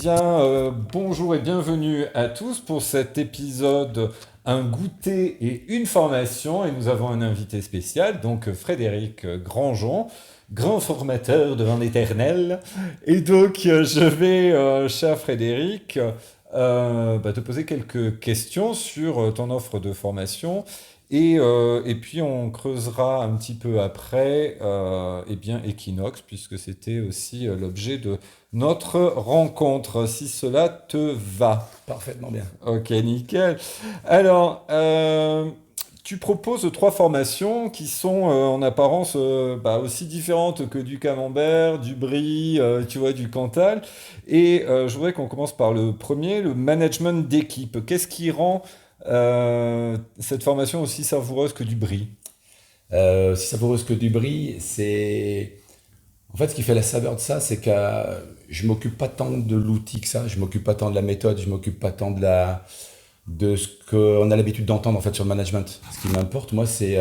Bonjour et bienvenue à tous pour cet épisode un goûter et une formation. Et nous avons un invité spécial, donc Frédéric Grandjean, grand formateur de vin éternel. Et donc, je vais, cher Frédéric, te poser quelques questions sur ton offre de formation. Et puis on creusera un petit peu après Equinox, puisque c'était aussi l'objet de notre rencontre, si cela te va. Parfaitement bien. Ok, nickel. Alors, tu proposes trois formations qui sont en apparence aussi différentes que du camembert, du brie, tu vois, du cantal. Je voudrais qu'on commence par le premier, le management d'équipe. Qu'est-ce qui rend cette formation aussi savoureuse que du brie? Si ça vaut ce que du brie, c'est. En fait, ce qui fait la saveur de ça, c'est que je m'occupe pas tant de l'outil que ça, je m'occupe pas tant de la méthode, je m'occupe pas tant de ce qu'on a l'habitude d'entendre en fait sur le management. Ce qui m'importe, moi, c'est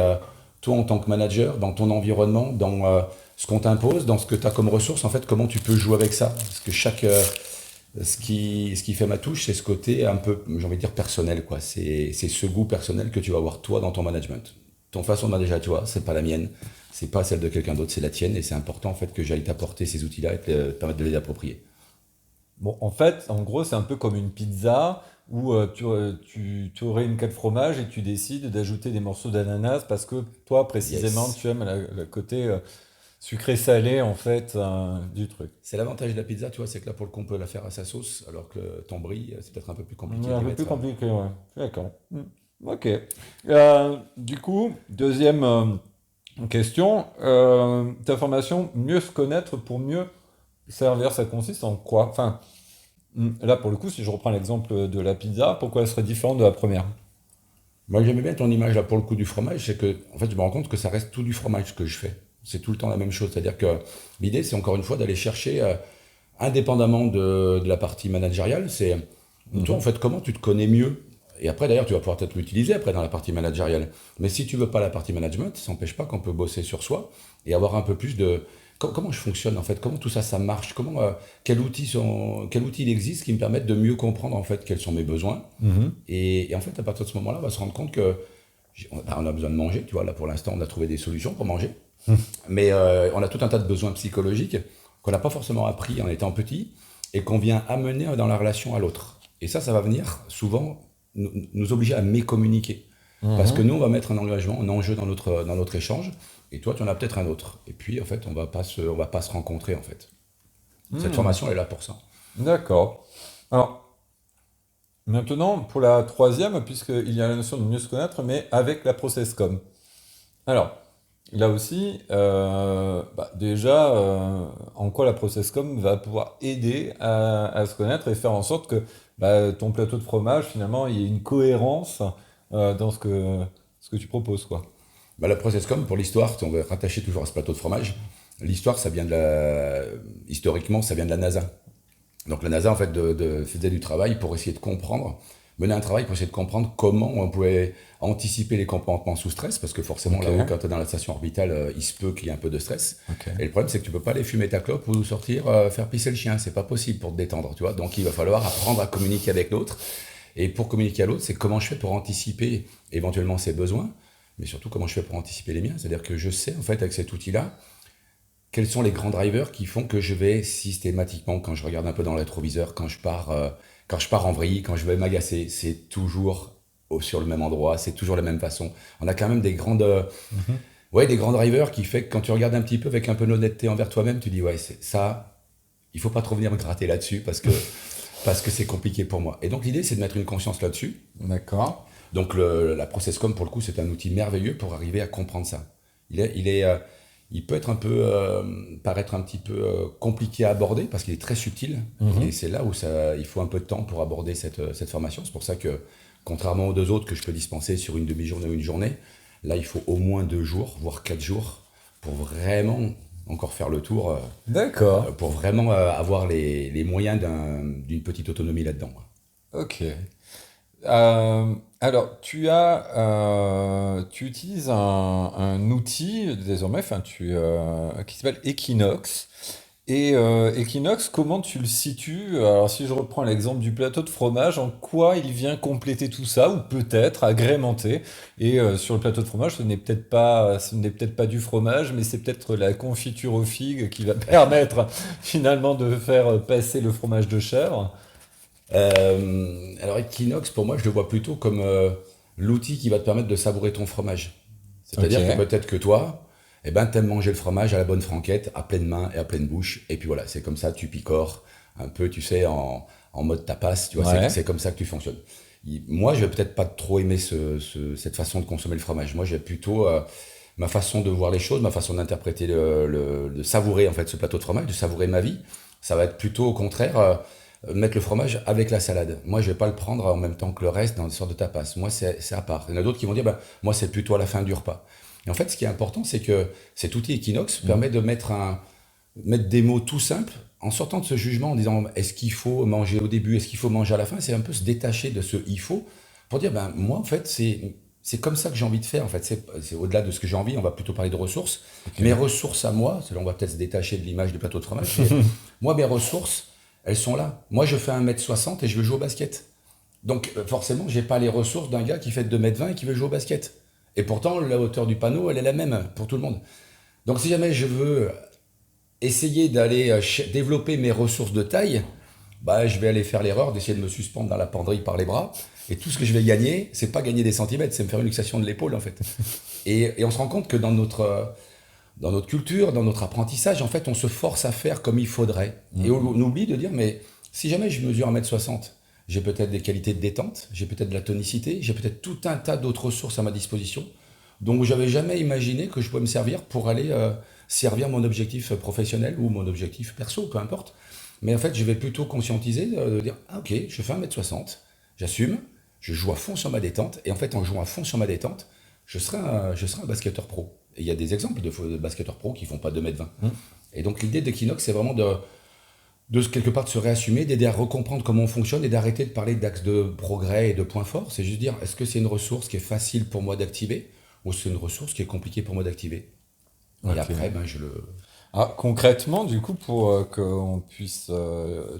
toi en tant que manager, dans ton environnement, dans ce qu'on t'impose, dans ce que tu as comme ressources, en fait, comment tu peux jouer avec ça. Parce que ce qui fait ma touche, c'est ce côté un peu, j'ai envie de dire, personnel, quoi. C'est ce goût personnel que tu vas avoir toi dans ton management. Ton façon de manager, tu vois, c'est pas la mienne, c'est pas celle de quelqu'un d'autre, c'est la tienne, et c'est important en fait que j'aille t'apporter ces outils-là et te permettre de les approprier. Bon, en fait, en gros, c'est un peu comme une pizza où tu aurais une 4 fromages et tu décides d'ajouter des morceaux d'ananas parce que toi, précisément, Yes. tu aimes le côté sucré-salé, en fait, du truc. C'est l'avantage de la pizza, tu vois, c'est que là pour le coup on peut la faire à sa sauce, alors que ton brie, c'est peut-être un peu plus compliqué Ouais, un d'y peu plus mettre. compliqué, ouais. Je suis d'accord. Ok. Du coup, deuxième question. Ta formation, mieux se connaître pour mieux servir, ça consiste en quoi? Enfin, là, pour le coup, si je reprends l'exemple de la pizza, pourquoi elle serait différente de la première? Moi j'aimais bien ton image là pour le coup du fromage, c'est que en fait je me rends compte que ça reste tout du fromage que je fais. C'est tout le temps la même chose, c'est-à-dire que l'idée c'est encore une fois d'aller chercher indépendamment de la partie managériale, c'est toi en Mhm. fait comment tu te connais mieux. Et après d'ailleurs tu vas pouvoir peut-être l'utiliser après dans la partie managériale. Mais si tu veux pas la partie management, ça n'empêche pas qu'on peut bosser sur soi et avoir un peu plus de comment je fonctionne en fait, comment tout ça ça marche, comment quels outils il existe qui me permettent de mieux comprendre en fait quels sont mes besoins. Mhm. Et en fait à partir de ce moment-là, on va se rendre compte que on a besoin de manger, tu vois, là pour l'instant on a trouvé des solutions pour manger. Mais on a tout un tas de besoins psychologiques qu'on n'a pas forcément appris en étant petit et qu'on vient amener dans la relation à l'autre. Et ça va venir souvent nous obliger à mécommuniquer. Parce que Mhm. nous, on va mettre un engagement, un enjeu dans notre échange, et toi, tu en as peut-être un autre. Et puis, en fait, on va pas se rencontrer, en fait. Cette Mhm. formation, elle est là pour ça. D'accord. Alors, maintenant, pour la troisième, puisqu'il y a la notion de mieux se connaître, mais avec la process com. Alors, là aussi, déjà, en quoi la process com va pouvoir aider à se connaître et faire en sorte que ton plateau de fromage, finalement, il y ait une cohérence dans ce que tu proposes, quoi. Bah, la process com, pour l'histoire, on va rattacher toujours à ce plateau de fromage. L'histoire, historiquement, ça vient de la NASA. Donc la NASA, en fait, faisait du travail pour essayer de comprendre, mener un travail pour essayer de comprendre comment on pouvait anticiper les comportements sous stress, parce que forcément, Ok, là-haut, quand tu es dans la station orbitale, il se peut qu'il y ait un peu de stress. ok. Et le problème, c'est que tu peux pas aller fumer ta clope ou sortir faire pisser le chien. C'est pas possible pour te détendre, tu vois. Donc il va falloir apprendre à communiquer avec l'autre. Et pour communiquer à l'autre, c'est comment je fais pour anticiper éventuellement ses besoins, mais surtout comment je fais pour anticiper les miens. C'est-à-dire que je sais, en fait, avec cet outil-là, quels sont les grands drivers qui font que je vais systématiquement, quand je regarde un peu dans le rétroviseur, quand je pars en vrille, quand je vais m'agacer, c'est toujours sur le même endroit, c'est toujours la même façon. On a quand même Mhm. des grands drivers qui fait que quand tu regardes un petit peu avec un peu d'honnêteté envers toi-même, tu dis ouais, c'est ça, il faut pas trop venir me gratter là-dessus parce que c'est compliqué pour moi. Et donc l'idée, c'est de mettre une conscience là-dessus. D'accord. Donc la ProcessCom, pour le coup, c'est un outil merveilleux pour arriver à comprendre ça. Il peut être paraître un petit peu compliqué à aborder parce qu'il est très subtil. Et Mhm. c'est là où il faut un peu de temps pour aborder cette formation. C'est pour ça que, contrairement aux deux autres que je peux dispenser sur une demi-journée ou une journée, là, il faut au moins 2 jours, voire 4 jours, pour vraiment encore faire le tour, D'accord. pour vraiment avoir les moyens d'une petite autonomie là-dedans. Ok. Alors, tu utilises un outil désormais, enfin, qui s'appelle Equinox. Et Equinox, comment tu le situes? Alors, si je reprends l'exemple du plateau de fromage, en quoi il vient compléter tout ça, ou peut-être agrémenter? Et sur le plateau de fromage, ce n'est peut-être pas du fromage, mais c'est peut-être la confiture aux figues qui va permettre finalement de faire passer le fromage de chèvre. Alors Equinox, pour moi, je le vois plutôt comme l'outil qui va te permettre de savourer ton fromage. Ok, C'est-à-dire que peut-être que toi, eh ben, t'aimes manger le fromage à la bonne franquette, à pleine main et à pleine bouche. Et puis voilà, c'est comme ça, tu picores un peu, tu sais, en mode tapas, tu vois, ouais, c'est comme ça que tu fonctionnes. Moi, je vais peut-être pas trop aimer cette façon de consommer le fromage. Moi, j'ai plutôt ma façon de voir les choses, ma façon d'interpréter de savourer en fait ce plateau de fromage, de savourer ma vie. Ça va être plutôt au contraire mettre le fromage avec la salade. Moi, je vais pas le prendre en même temps que le reste dans une sorte de tapas. Moi, c'est à part. Il y en a d'autres qui vont dire, ben, moi, c'est plutôt à la fin du repas. Et en fait, ce qui est important, c'est que cet outil Equinox mm, permet de mettre des mots tout simples en sortant de ce jugement, en disant est-ce qu'il faut manger au début, est-ce qu'il faut manger à la fin. C'est un peu se détacher de ce il faut pour dire ben moi en fait c'est comme ça que j'ai envie de faire. En fait, c'est au-delà de ce que j'ai envie. On va plutôt parler de ressources. Mes ok. ressources à moi, c'est là on va peut-être se détacher de l'image du plateau de fromage. Mais moi, mes ressources, elles sont là. Moi, je fais 1,60 m et je veux jouer au basket. Donc forcément, j'ai pas les ressources d'un gars qui fait 2,20 m et qui veut jouer au basket. Et pourtant, la hauteur du panneau, elle est la même pour tout le monde. Donc si jamais je veux essayer d'aller développer mes ressources de taille, bah, je vais aller faire l'erreur d'essayer de me suspendre dans la penderie par les bras. Et tout ce que je vais gagner, c'est pas gagner des centimètres, c'est me faire une luxation de l'épaule en fait. Et on se rend compte que dans notre culture, dans notre apprentissage, en fait, on se force à faire comme il faudrait. Et on oublie de dire, mais si jamais je mesure 1,60 m, j'ai peut-être des qualités de détente, j'ai peut-être de la tonicité, j'ai peut-être tout un tas d'autres ressources à ma disposition, dont j'avais jamais imaginé que je pouvais me servir pour aller servir mon objectif professionnel ou mon objectif perso, peu importe. Mais en fait, je vais plutôt conscientiser de dire, ah ok, je fais 1,60 m, j'assume, je joue à fond sur ma détente, et en fait, en jouant à fond sur ma détente, je serai un basketteur pro. Et il y a des exemples de basketteurs pro qui font pas 2,20 m. Mm. Et donc l'idée d'Equinox, c'est vraiment quelque part de se réassumer, d'aider à recomprendre comment on fonctionne et d'arrêter de parler d'axes de progrès et de points forts. C'est juste dire, est-ce que c'est une ressource qui est facile pour moi d'activer ou c'est une ressource qui est compliquée pour moi d'activer. Et Ok. après, ben, je le... Ah, concrètement, du coup, pour qu'on puisse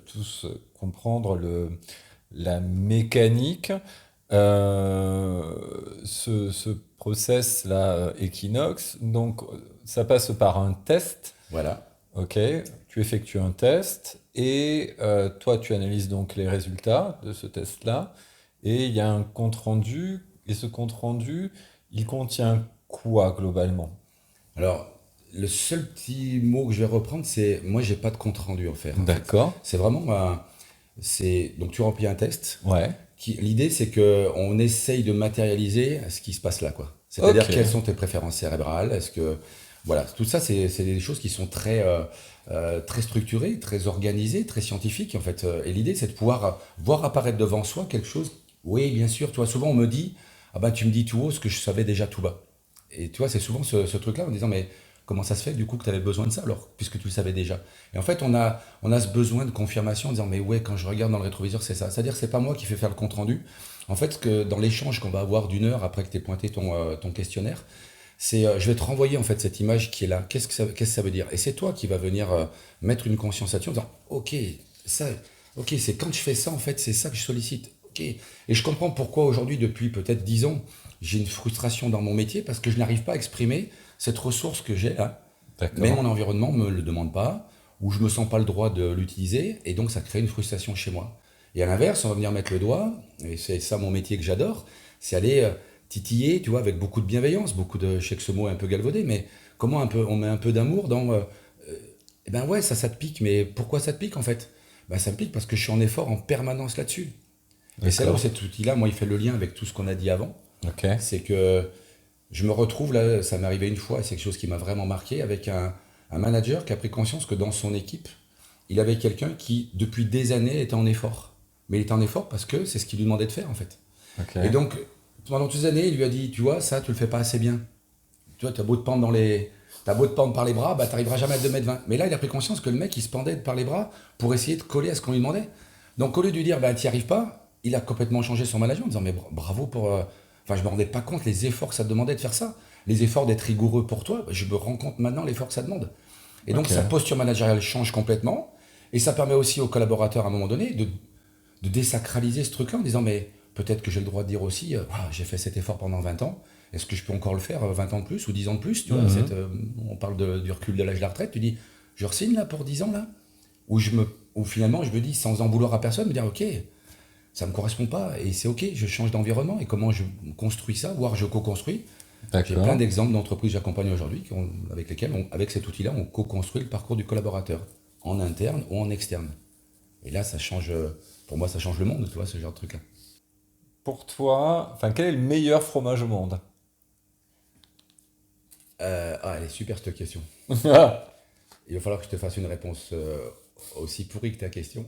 tous comprendre la mécanique, ce process-là, Equinox, donc ça passe par un test, Voilà. ok? Tu effectues un test et toi, tu analyses donc les résultats de ce test-là et il y a un compte-rendu et ce compte-rendu, il contient quoi globalement? Alors, le seul petit mot que je vais reprendre, c'est moi, j'ai pas de compte rendu en faire, en fait. D'accord. C'est vraiment donc tu remplis un test. Ouais. L'idée, c'est que on essaye de matérialiser ce qui se passe là, quoi. Ok. C'est-à-dire quelles sont tes préférences cérébrales. Est-ce que voilà, tout ça, c'est des choses qui sont très structurées, très organisées, très scientifiques en fait. Et l'idée, c'est de pouvoir voir apparaître devant soi quelque chose. Oui, bien sûr. Tu vois, souvent on me dit, ah ben tu me dis tout haut ce que je savais déjà tout bas. Et tu vois, c'est souvent ce truc-là en disant, mais comment ça se fait du coup que tu avais besoin de ça alors, puisque tu le savais déjà. Et en fait, on a ce besoin de confirmation en disant, mais ouais, quand je regarde dans le rétroviseur, c'est ça. C'est-à-dire que c'est pas moi qui fais faire le compte-rendu. En fait, que dans l'échange qu'on va avoir d'1 heure après que tu aies pointé ton questionnaire, c'est je vais te renvoyer en fait cette image qui est là. Qu'est-ce que ça veut dire? Et c'est toi qui va venir mettre une conscience là-dessus en disant, ça, ok, c'est quand je fais ça en fait, c'est ça que je sollicite. Ok. Et je comprends pourquoi aujourd'hui, depuis peut-être 10 ans, j'ai une frustration dans mon métier parce que je n'arrive pas à exprimer cette ressource que j'ai là, mais D'accord. mon environnement ne me le demande pas, ou je ne me sens pas le droit de l'utiliser, et donc ça crée une frustration chez moi. Et à l'inverse, on va venir mettre le doigt, et c'est ça mon métier que j'adore, c'est aller titiller, tu vois, avec beaucoup de bienveillance, je sais que ce mot est un peu galvaudé, mais comment on met un peu d'amour dans, eh ben ouais, ça te pique, mais pourquoi ça te pique en fait? Ben ça me pique parce que je suis en effort en permanence là-dessus. Et c'est là où D'accord. cet outil-là, moi, il fait le lien avec tout ce qu'on a dit avant, Ok. c'est que je me retrouve là, ça m'est arrivé une fois, et c'est quelque chose qui m'a vraiment marqué, avec un manager qui a pris conscience que dans son équipe, il avait quelqu'un qui, depuis des années, était en effort. Mais il était en effort parce que c'est ce qu'il lui demandait de faire, en fait. Ok. Et donc, pendant toutes ces années, il lui a dit, tu vois, ça, tu le fais pas assez bien. Tu vois, t'as beau te pendre par les bras, bah, t'arriveras jamais à 2,20 m. Mais là, il a pris conscience que le mec, il se pendait par les bras pour essayer de coller à ce qu'on lui demandait. Donc, au lieu de lui dire, bah, t'y arrives pas, il a complètement changé son management en disant, mais bravo pour. Enfin, je me rendais pas compte les efforts que ça demandait de faire ça. Les efforts d'être rigoureux pour toi, je me rends compte maintenant l'effort que ça demande. Et donc Ok. sa posture managériale change complètement. Et ça permet aussi aux collaborateurs à un moment donné de désacraliser ce truc-là en disant mais peut-être que j'ai le droit de dire aussi ah, j'ai fait cet effort pendant 20 ans, est-ce que je peux encore le faire 20 ans de plus ou 10 ans de plus, tu vois, Mhm. on parle du recul de l'âge de la retraite, tu dis je re-signe là pour 10 ans là, où finalement je me dis sans en vouloir à personne, me dire ok, ça me correspond pas et c'est ok, je change d'environnement et comment je construis ça, voire je co-construis. J'ai plein D'accord. d'exemples d'entreprises que j'accompagne aujourd'hui avec lesquelles, avec cet outil-là, on co-construit le parcours du collaborateur, en interne ou en externe. Et là, ça change, pour moi, ça change le monde, tu vois, ce genre de truc-là. Pour toi, enfin, quel est le meilleur fromage au monde? Elle est super cette question. Il va falloir que je te fasse une réponse aussi pourrie que ta question.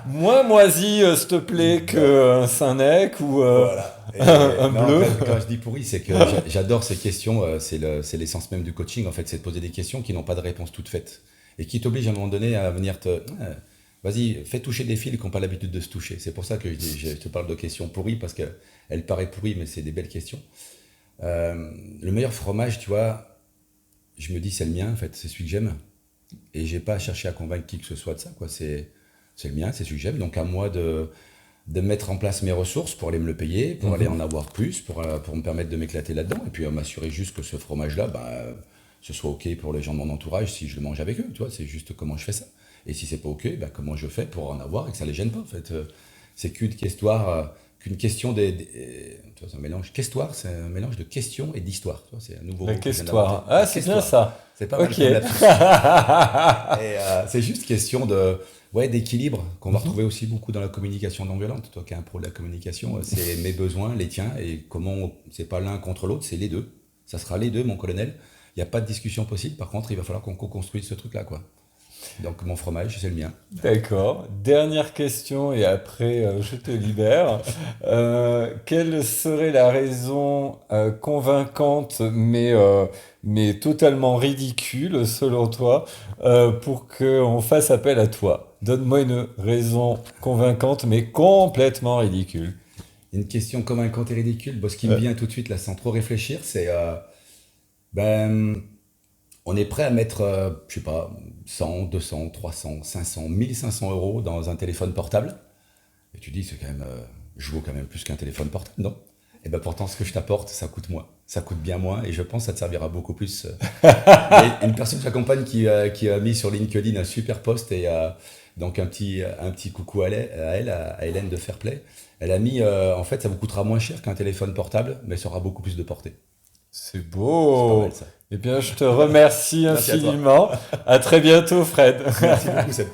Moins moisi, s'il te plaît, qu'un Saint-Nec ou Voilà. un Non, en bleu. fait, quand je dis pourri, c'est que j'adore ces questions. C'est l'essence même du coaching, en fait, c'est de poser des questions qui n'ont pas de réponse toute faite et qui t'obligent à un moment donné à venir te. Vas-y, fais toucher des fils qui n'ont pas l'habitude de se toucher. C'est pour ça que je te parle de questions pourries parce qu'elles paraissent pourries, mais c'est des belles questions. Le meilleur fromage, tu vois, je me dis c'est le mien, en fait, c'est celui que j'aime. Et j'ai pas à chercher à convaincre qui que ce soit de ça, quoi. C'est le mien, c'est celui que j'aime. Donc à moi de mettre en place mes ressources pour aller me le payer, pour aller en avoir plus, pour me permettre de m'éclater là-dedans, et puis m'assurer juste que ce fromage-là, ce soit OK pour les gens de mon entourage si je le mange avec eux, tu vois, c'est juste comment je fais ça. Et si c'est pas OK, comment je fais pour en avoir et que ça les gêne pas, en fait. C'est qu'une question tu vois, c'est un mélange. Questoire, c'est un mélange de questions et d'histoire. Tu vois, c'est un nouveau La mot que je viens d'inventer. questoire. Ah, La c'est bien questoire. ça. C'est pas mal Ok. comme lapsus. Et c'est juste question d'équilibre qu'on va retrouver aussi beaucoup dans la communication non violente. Toi qui es un pro de la communication, c'est mes besoins, les tiens, et c'est pas l'un contre l'autre, c'est les deux. Ça sera les deux, mon colonel. Il n'y a pas de discussion possible. Par contre, il va falloir qu'on co-construise ce truc-là, quoi. Donc mon fromage, c'est le mien. D'accord. Dernière question et après je te libère. Quelle serait la raison convaincante mais totalement ridicule selon toi pour qu'on fasse appel à toi? Donne-moi une raison convaincante mais complètement ridicule. Une question convaincante et ridicule. Bon, ce qui me Euh, vient tout de suite, là, sans trop réfléchir, c'est ben, on est prêt à mettre, je sais pas, 100, 200, 300, 500, 1500 € dans un téléphone portable. Et tu dis, c'est quand même, je vaux quand même plus qu'un téléphone portable, non? Et ben pourtant, ce que je t'apporte, ça coûte moins. Ça coûte bien moins et je pense que ça te servira beaucoup plus. Il y a une personne que j'accompagne qui a mis sur LinkedIn un super post et donc un petit coucou à Hélène de Fairplay. Elle a mis, en fait, ça vous coûtera moins cher qu'un téléphone portable, mais ça aura beaucoup plus de portée. C'est C'est pas beau. mal ça. Eh bien, je te remercie Merci à toi. infiniment. À très bientôt, Fred. Merci beaucoup, Seb.